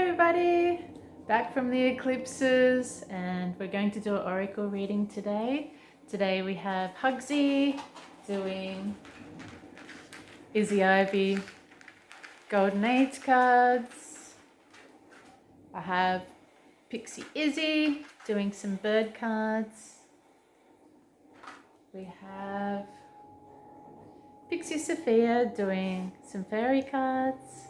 everybody, back from the eclipses, and we're going to do an oracle reading today. Today we have Hugsy doing Izzy Ivy Golden Age cards. I have Pixie Izzy doing some bird cards. We have Pixie Sophia doing some fairy cards.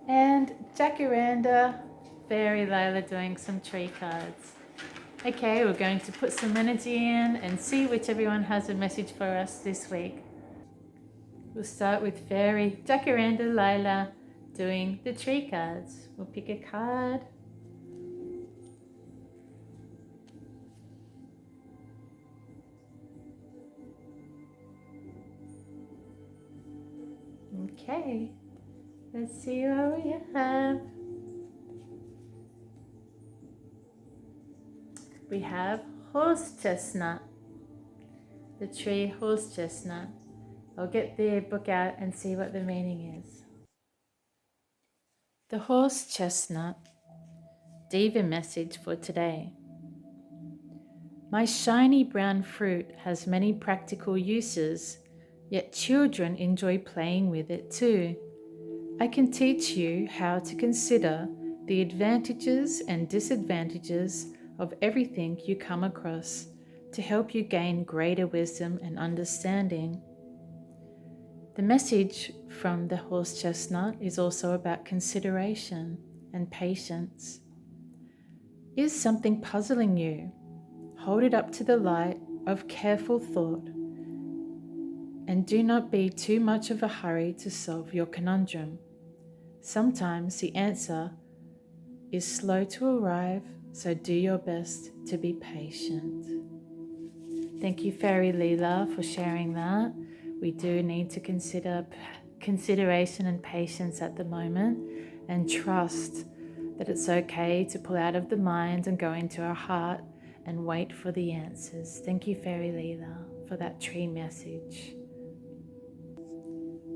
And Jacaranda, Fairy Layla doing some tree cards. Okay, we're going to put some energy in and see which everyone has a message for us this week. We'll start with Fairy Jacaranda Layla doing the tree cards. We'll pick a card. Okay, let's see what we have. We have horse chestnut, the tree horse chestnut. I'll get the book out and see what the meaning is. The horse chestnut, Diva message for today. My shiny brown fruit has many practical uses, yet children enjoy playing with it too. I can teach you how to consider the advantages and disadvantages of everything you come across to help you gain greater wisdom and understanding. The message from the horse chestnut is also about consideration and patience. Is something puzzling you? Hold it up to the light of careful thought and do not be too much of a hurry to solve your conundrum. Sometimes the answer is slow to arrive, so do your best to be patient. Thank you, Fairy Leela, for sharing that. We do need to consider consideration and patience at the moment and trust that it's okay to pull out of the mind and go into our heart and wait for the answers. Thank you, Fairy Leela, for that tree message.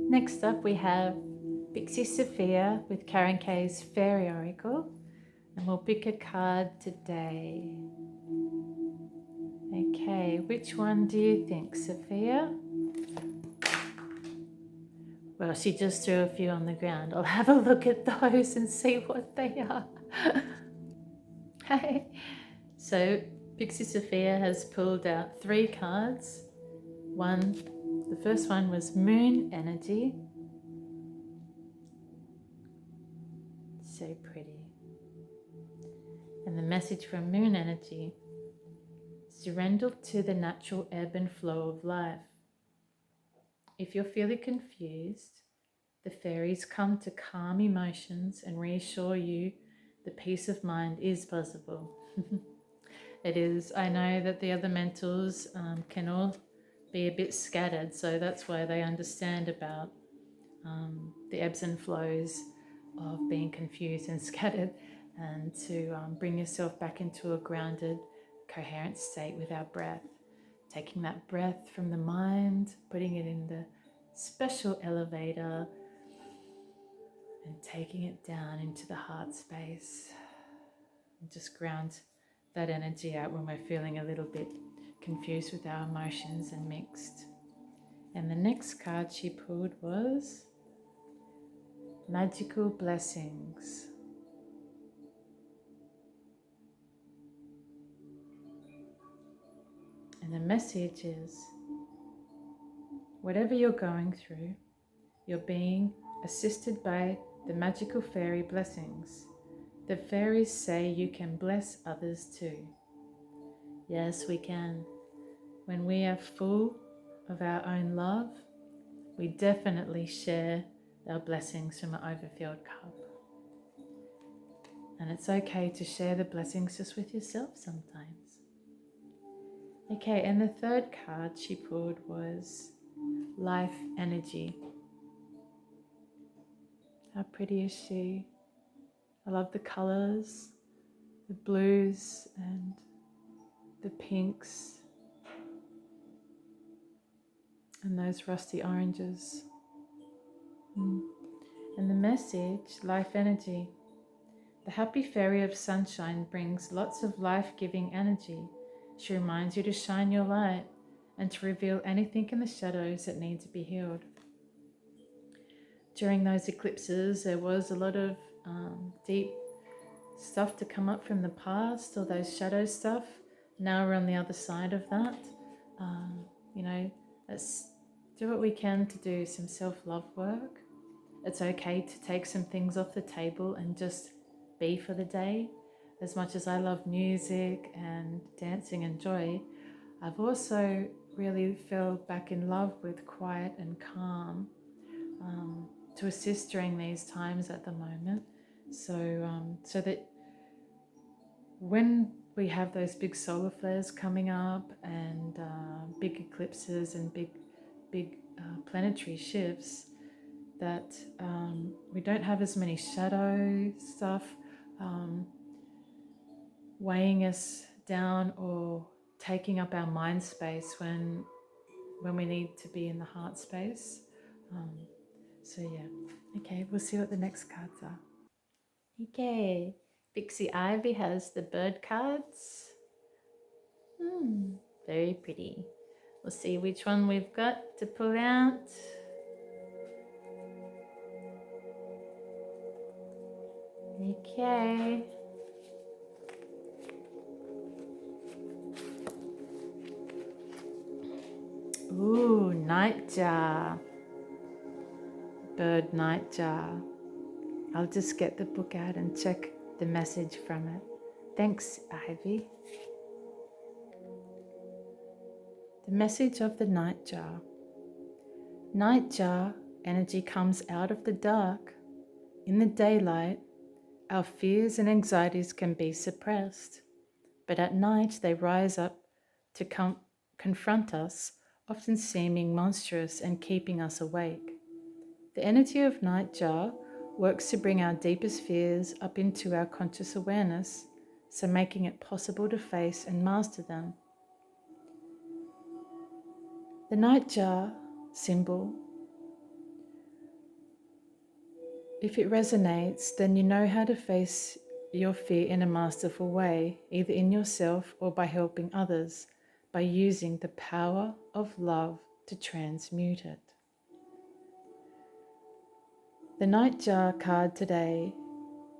Next up, we have Pixie Sophia with Karen Kay's Fairy Oracle, and we'll pick a card today. Okay, which one do you think, Sophia? Well, she just threw a few on the ground. I'll have a look at those and see what they are. Hey. So Pixie Sophia has pulled out 3 cards. The first one was Moon Energy. So pretty. And the message from Moon Energy: surrender to the natural ebb and flow of life. If you're feeling confused, the fairies come to calm emotions and reassure you the peace of mind is possible. It is. I know that the other mentals can all be a bit scattered, so that's why they understand about the ebbs and flows of being confused and scattered, and to bring yourself back into a grounded, coherent state with our breath. Taking that breath from the mind, putting it in the special elevator, and taking it down into the heart space. And just ground that energy out when we're feeling a little bit confused with our emotions and mixed. And the next card she pulled was Magical Blessings. And the message is, whatever you're going through, you're being assisted by the magical fairy blessings. The fairies say you can bless others too. Yes, we can. When we are full of our own love, we definitely share our blessings from an overfilled cup. And it's okay to share the blessings just with yourself sometimes. Okay, and the third card she pulled was Life Energy. How pretty is she? I love the colors, the blues and the pinks and those rusty oranges. And the message, life energy. The happy fairy of sunshine brings lots of life-giving energy. She reminds you to shine your light and to reveal anything in the shadows that need to be healed. During those eclipses, there was a lot of deep stuff to come up from the past, or those shadow stuff. Now we're on the other side of that. Let's do what we can to do some self-love work. It's okay to take some things off the table and just be for the day. As much as I love music and dancing and joy, I've also really fell back in love with quiet and calm to assist during these times at the moment. So that when we have those big solar flares coming up and big eclipses and big planetary shifts, that we don't have as many shadow stuff weighing us down or taking up our mind space when we need to be in the heart space. Okay, we'll see what the next cards are. Okay, Pixie Ivy has the bird cards. Very pretty. We'll see which one we've got to pull out. Okay. Ooh, nightjar. Bird nightjar. I'll just get the book out and check the message from it. Thanks, Ivy. The message of the nightjar. Nightjar energy comes out of the dark. In the daylight, our fears and anxieties can be suppressed, but at night they rise up to confront us, often seeming monstrous and keeping us awake. The energy of nightjar works to bring our deepest fears up into our conscious awareness, so making it possible to face and master them. The nightjar symbol, if it resonates, then you know how to face your fear in a masterful way, either in yourself or by helping others, by using the power of love to transmute it. The nightjar card today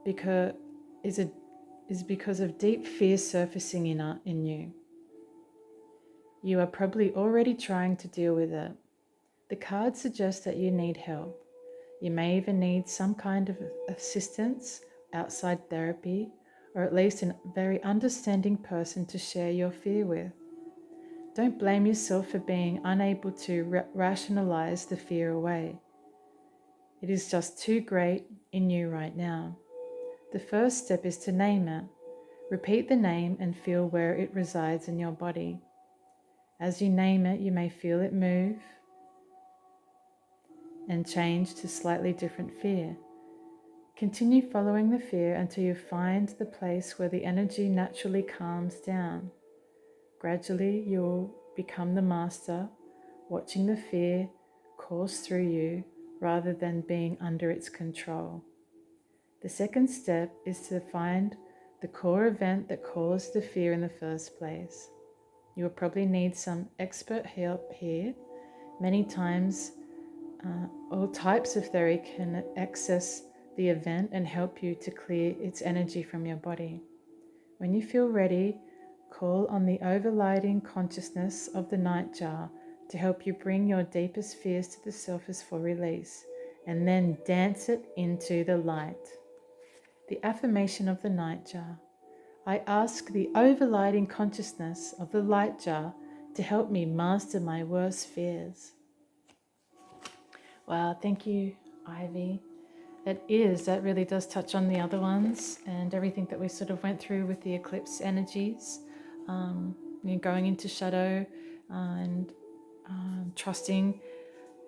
is because of deep fear surfacing in you. You are probably already trying to deal with it. The card suggests that you need help. You may even need some kind of assistance, outside therapy, or at least a very understanding person to share your fear with. Don't blame yourself for being unable to rationalize the fear away. It is just too great in you right now. The first step is to name it. Repeat the name and feel where it resides in your body. As you name it, you may feel it move and change to slightly different fear. Continue following the fear until you find the place where the energy naturally calms down. Gradually, you'll become the master, watching the fear course through you rather than being under its control. The second step is to find the core event that caused the fear in the first place. You will probably need some expert help here. Many times, all types of theory can access the event and help you to clear its energy from your body. When you feel ready, call on the overriding consciousness of the nightjar to help you bring your deepest fears to the surface for release, and then dance it into the light. The affirmation of the nightjar. I ask the overriding consciousness of the light jar to help me master my worst fears. Wow, thank you, Ivy. That really does touch on the other ones and everything that we sort of went through with the eclipse energies, going into shadow and trusting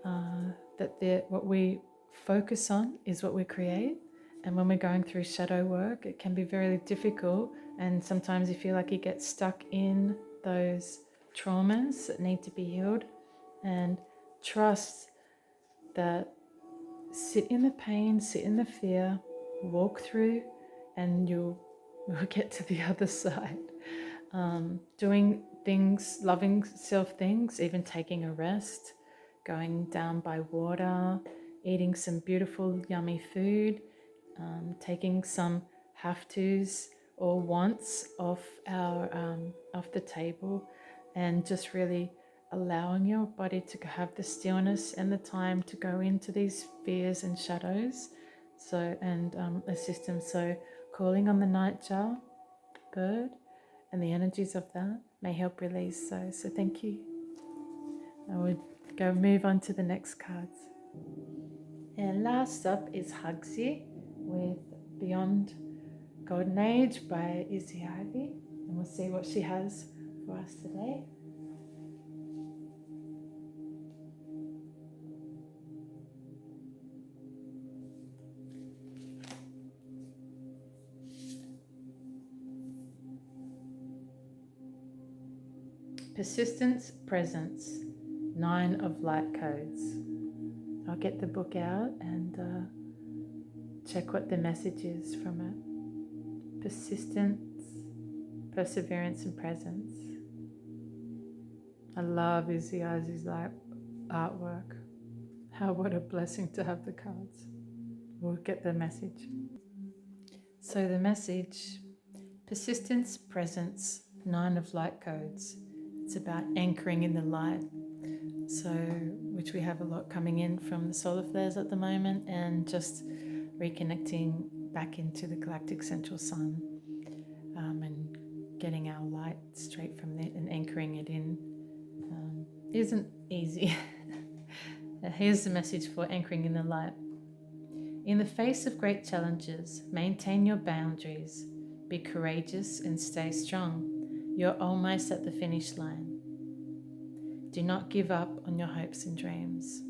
that what we focus on is what we create. And when we're going through shadow work, it can be very difficult, and sometimes you feel like you get stuck in those traumas that need to be healed, and trust that sit in the pain, sit in the fear, walk through, and you'll get to the other side. Doing things, loving self things, even taking a rest, going down by water, eating some beautiful, yummy food, taking some have tos or wants off the table, and just really allowing your body to have the stillness and the time to go into these fears and shadows. So and a system. So calling on the nightjar bird and the energies of that may help release those. So thank you. I would go move on to the next cards. And last up is Hugsy with Beyond Golden Age by Izzy. And we'll see what she has for us today. Persistence, Presence, 9 of Light Codes. I'll get the book out and check what the message is from it. Persistence, perseverance, and presence. I love Izzy's artwork. What a blessing to have the cards. We'll get the message. So the message, persistence, presence, 9 of Light Codes. It's about anchoring in the light. So, which we have a lot coming in from the solar flares at the moment, and just reconnecting back into the galactic central sun, and getting our light straight from there and anchoring it in isn't easy. Here's the message for anchoring in the light. In the face of great challenges, maintain your boundaries, be courageous and stay strong. You're almost at the finish line. Do not give up on your hopes and dreams.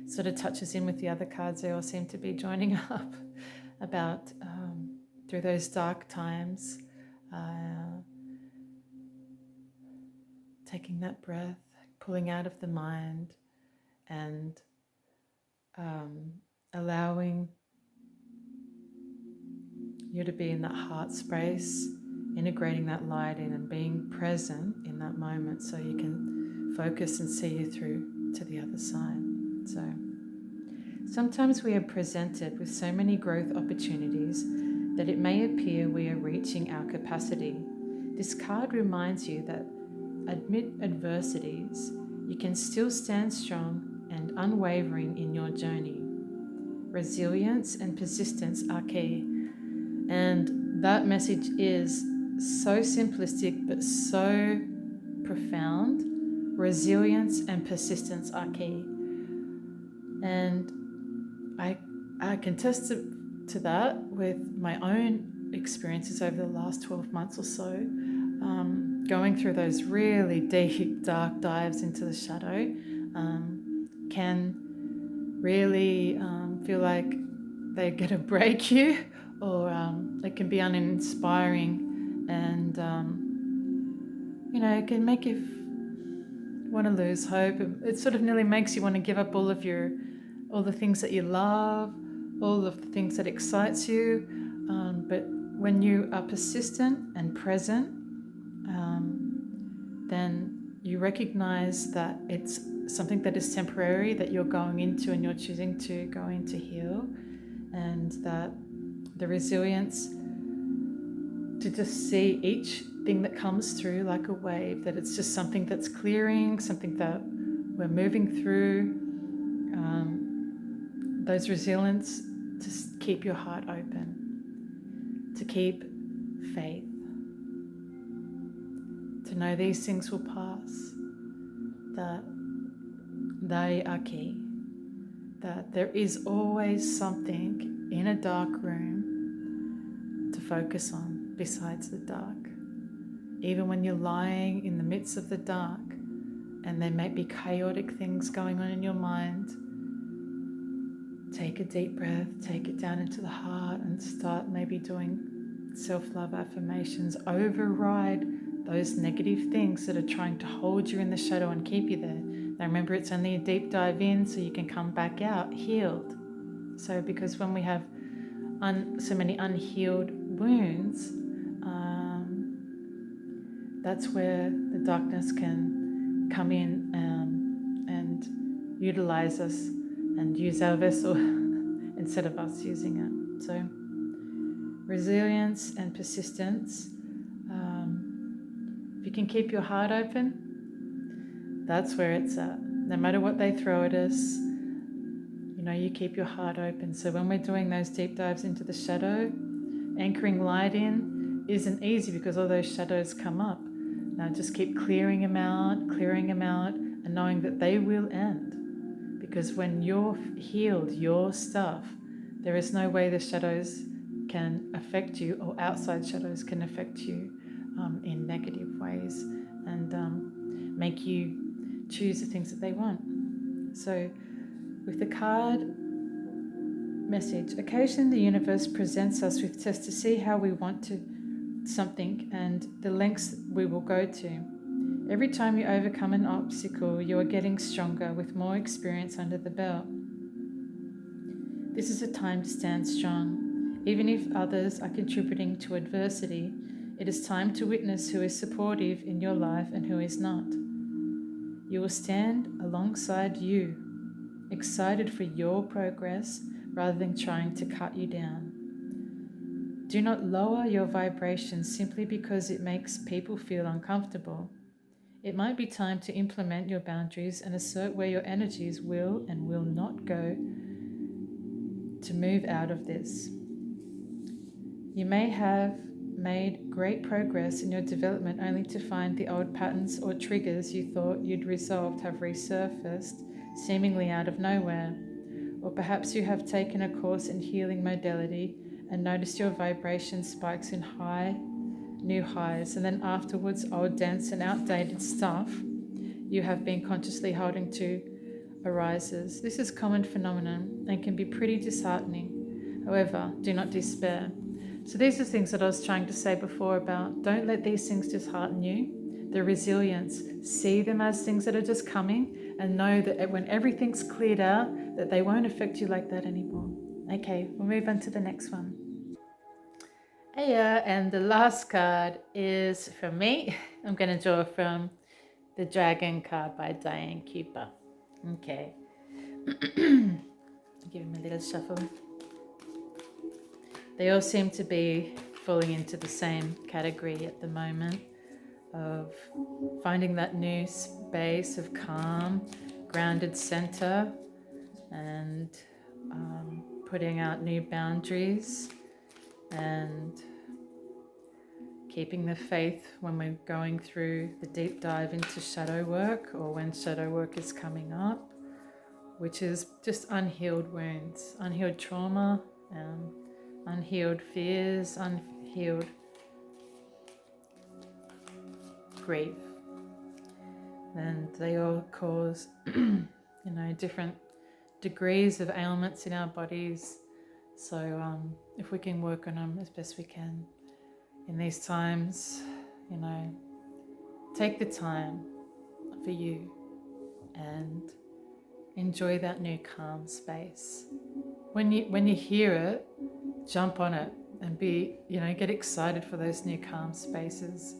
Sort of touches in with the other cards. They all seem to be joining up about through those dark times, taking that breath, pulling out of the mind, and allowing you to be in that heart space, integrating that light in and being present in that moment so you can focus and see you through to the other side. So sometimes we are presented with so many growth opportunities that it may appear we are reaching our capacity. This card reminds you that amid adversities, you can still stand strong and unwavering in your journey. Resilience and persistence are key. And that message is so simplistic but so profound. Resilience and persistence are key. And I can test to that with my own experiences over the last 12 months or so, going through those really deep, dark dives into the shadow can really feel like they're going to break you, or it can be uninspiring, and it can make you want to lose hope. It sort of nearly makes you want to give up all the things that you love, all of the things that excites you. But when you are persistent and present, then you recognize that it's something that is temporary, that you're going into and you're choosing to go in to heal, and that the resilience to just see each thing that comes through like a wave, that it's just something that's clearing, something that we're moving through. Those resilience to keep your heart open, to keep faith, to know these things will pass, that they are key, that there is always something in a dark room to focus on besides the dark. Even when you're lying in the midst of the dark and there may be chaotic things going on in your mind, take a deep breath, take it down into the heart, and start maybe doing self-love affirmations. Override those negative things that are trying to hold you in the shadow and keep you there. Now remember, it's only a deep dive in so you can come back out healed. So because when we have so many unhealed wounds, that's where the darkness can come in and utilize us and use our vessel instead of us using it. So resilience and persistence. If you can keep your heart open, that's where it's at. No matter what they throw at us, you keep your heart open. So when we're doing those deep dives into the shadow, anchoring light in isn't easy because all those shadows come up. Now just keep clearing them out, and knowing that they will end. Because when you're healed, your stuff, there is no way the shadows can affect you, or outside shadows can affect you in negative ways and make you choose the things that they want. So with the card message, occasionally the universe presents us with tests to see how we want to something and the lengths we will go to. Every time you overcome an obstacle, you are getting stronger with more experience under the belt. This is a time to stand strong. Even if others are contributing to adversity, it is time to witness who is supportive in your life and who is not. You will stand alongside you, excited for your progress rather than trying to cut you down. Do not lower your vibration simply because it makes people feel uncomfortable. It might be time to implement your boundaries and assert where your energies will and will not go to move out of this. You may have made great progress in your development only to find the old patterns or triggers you thought you'd resolved have resurfaced, seemingly out of nowhere. Or perhaps you have taken a course in healing modality and noticed your vibration spikes in new highs, and then afterwards old dense and outdated stuff you have been consciously holding to arises. This is a common phenomenon and can be pretty disheartening. However, do not despair. So these are things that I was trying to say before about don't let these things dishearten you. The resilience, see them as things that are just coming and know that when everything's cleared out, that they won't affect you like that anymore. Okay, we'll move on to the next one. Yeah, and the last card is from me. I'm going to draw from the Dragon card by Diane Cooper. Okay. Give him a little shuffle. They all seem to be falling into the same category at the moment of finding that new space of calm, grounded center, and putting out new boundaries and keeping the faith when we're going through the deep dive into shadow work or when shadow work is coming up, which is just unhealed wounds, unhealed trauma, unhealed fears, unhealed grief. And they all cause, different degrees of ailments in our bodies. So if we can work on them as best we can in these times, take the time for you and enjoy that new calm space. When you hear it, jump on it and get excited for those new calm spaces.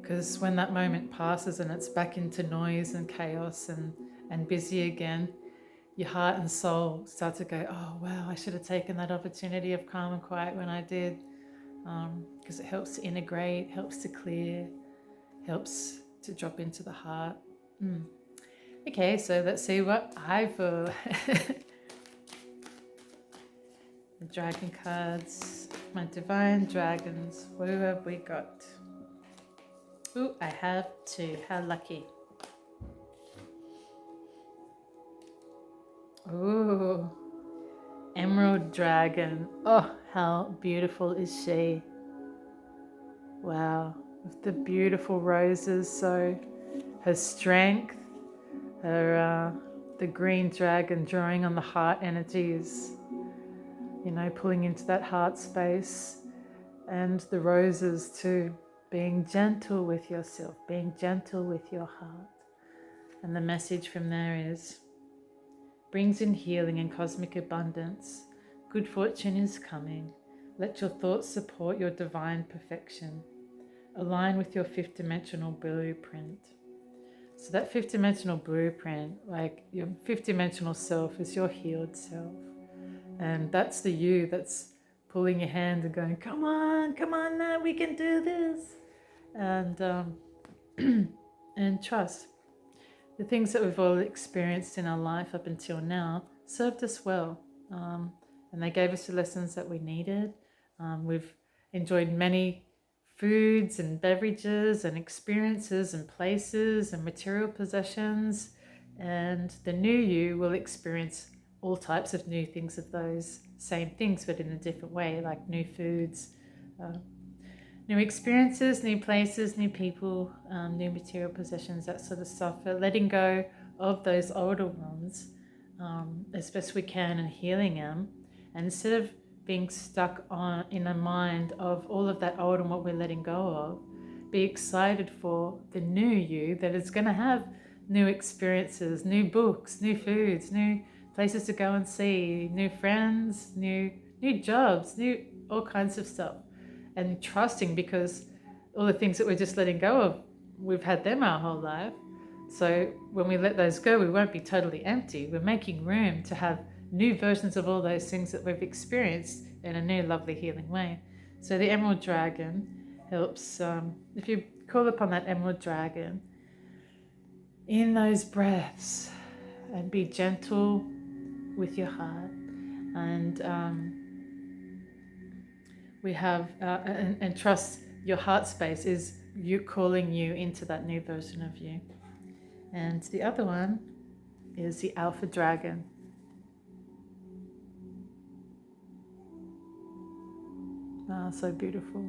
Because when that moment passes and it's back into noise and chaos and busy again, your heart and soul start to go, oh wow, I should have taken that opportunity of calm and quiet when I did. Because it helps to integrate, helps to clear, helps to drop into the heart. Okay, so let's see what I feel. The dragon cards, my divine dragons. What have we got? Ooh, I have two. How lucky. Ooh, emerald dragon. Oh, how beautiful is she? Wow, with the beautiful roses. So her strength, her the green dragon drawing on the heart energies, pulling into that heart space, and the roses too, being gentle with yourself, being gentle with your heart. And the message from there is brings in healing and cosmic abundance. Good fortune is coming. Let your thoughts support your divine perfection. Align with your fifth dimensional blueprint. So that fifth dimensional blueprint, like your fifth dimensional self, is your healed self. And that's the you that's pulling your hand and going, come on now, we can do this. And and trust. The things that we've all experienced in our life up until now served us well. And they gave us the lessons that we needed. We've enjoyed many foods and beverages and experiences and places and material possessions. And the new you will experience all types of new things of those same things, but in a different way, like new foods, new experiences, new places, new people, new material possessions, that sort of stuff. But letting go of those older ones as best we can and healing them. And instead of being stuck on in a mind of all of that old and what we're letting go of, be excited for the new you that is going to have new experiences, new books, new foods, new places to go and see, new friends, new jobs, new all kinds of stuff. And trusting, because all the things that we're just letting go of, we've had them our whole life. So when we let those go, we won't be totally empty. We're making room to have new versions of all those things that we've experienced in a new, lovely, healing way. So the Emerald Dragon helps, if you call upon that Emerald Dragon in those breaths and be gentle with your heart. And we have, and trust your heart space is you calling you into that new version of you. And the other one is the Alpha Dragon. Ah, so beautiful.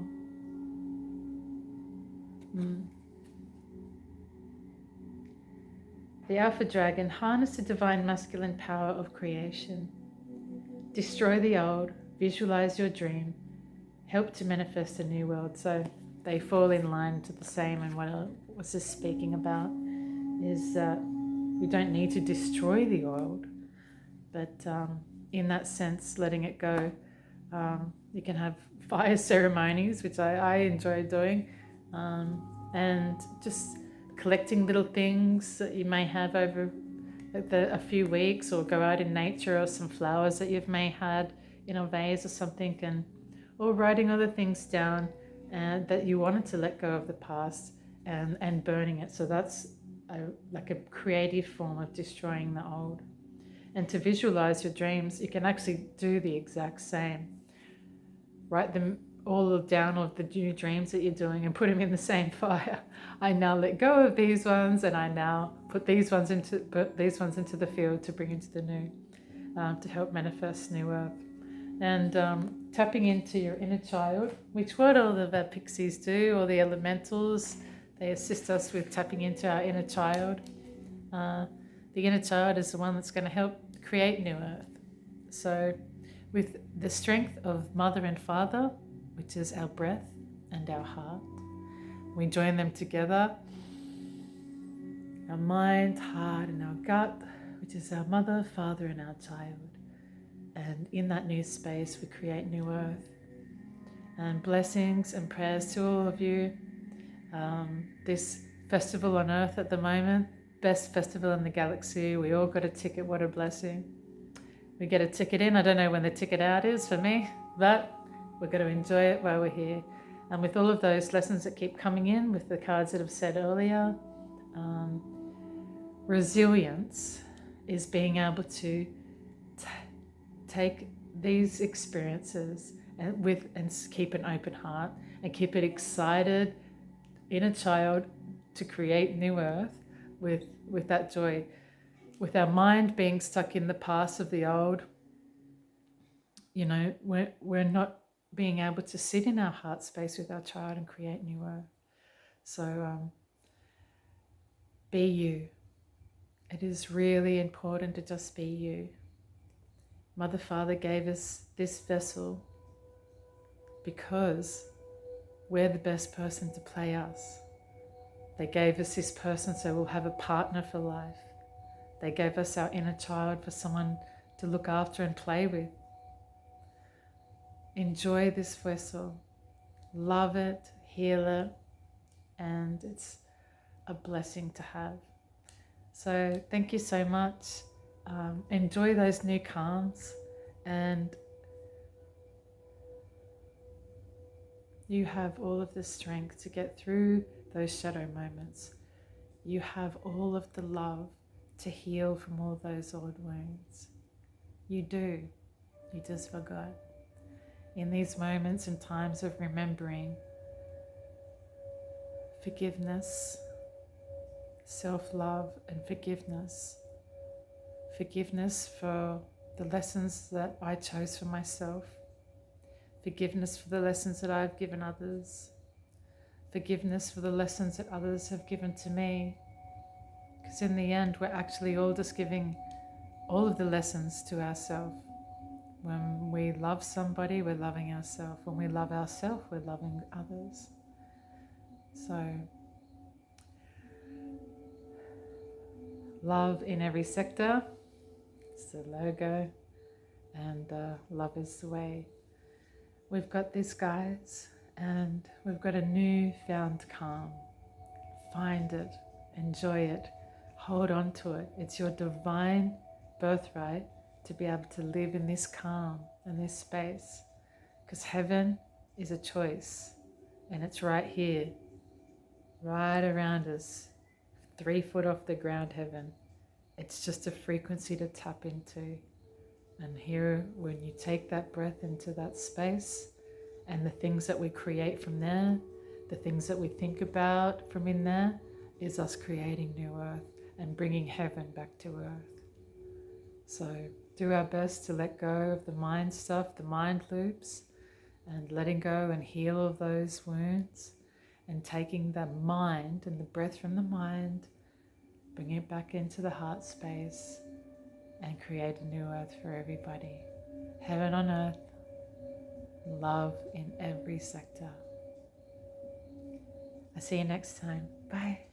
The Alpha Dragon, harness the divine masculine power of creation. Destroy the old, visualize your dream, help to manifest a new world. So they fall in line to the same. And what I was just speaking about is that we don't need to destroy the old, but in that sense, letting it go. You can have fire ceremonies, which I enjoy doing, and just collecting little things that you may have over a few weeks, or go out in nature, or some flowers that you've may had in a vase or something, or writing other things down that you wanted to let go of the past, and burning it. So that's like a creative form of destroying the old. And to visualize your dreams, you can actually do the exact same. Write them all down, of the new dreams that you're doing, and put them in the same fire. I now let go of these ones, and I now put these ones into the field to bring into the new, to help manifest new earth. And tapping into your inner child, which what all of our pixies do, or the elementals, they assist us with tapping into our inner child. The inner child is the one that's going to help create new earth. So with the strength of mother and father, which is our breath and our heart, we join them together. Our mind, heart, and our gut, which is our mother, father, and our child. And in that new space, we create new earth. And blessings and prayers to all of you. This festival on earth at the moment, best festival in the galaxy. We all got a ticket. What a blessing. We get a ticket in. I don't know when the ticket out is for me, but we're going to enjoy it while we're here. And with all of those lessons that keep coming in, with the cards that I've said earlier, resilience is being able to take these experiences and keep an open heart and keep it excited, inner child, to create new earth with that joy. With our mind being stuck in the past of the old, we're not being able to sit in our heart space with our child and create new earth. So be you. It is really important to just be you. Mother, Father gave us this vessel because we're the best person to play us. They gave us this person so we'll have a partner for life. They gave us our inner child for someone to look after and play with. Enjoy this vessel, love it, heal it, and it's a blessing to have. So thank you so much. Enjoy those new calms, and you have all of the strength to get through those shadow moments. You have all of the love to heal from all those old wounds. You do. You just forgot. In these moments and times of remembering, forgiveness, self-love and forgiveness. Forgiveness for the lessons that I chose for myself. Forgiveness for the lessons that I've given others. Forgiveness for the lessons that others have given to me. Because in the end, we're actually all just giving all of the lessons to ourselves. When we love somebody, we're loving ourselves. When we love ourselves, we're loving others. So, love in every sector. It's the logo. And love is the way. We've got this, guys, and we've got a newfound calm. Find it, enjoy it, hold on to it. It's your divine birthright to be able to live in this calm and this space, because heaven is a choice, and it's right here, right around us, 3 foot off the ground. Heaven, it's just a frequency to tap into. And here, when you take that breath into that space, and the things that we create from there, the things that we think about from in there, is us creating new earth and bringing heaven back to earth. So do our best to let go of the mind stuff, the mind loops, and letting go and heal all those wounds, and taking the mind and the breath from the mind, bringing it back into the heart space, and create a new earth for everybody. Heaven on earth, love in every sector. I'll see you next time. Bye.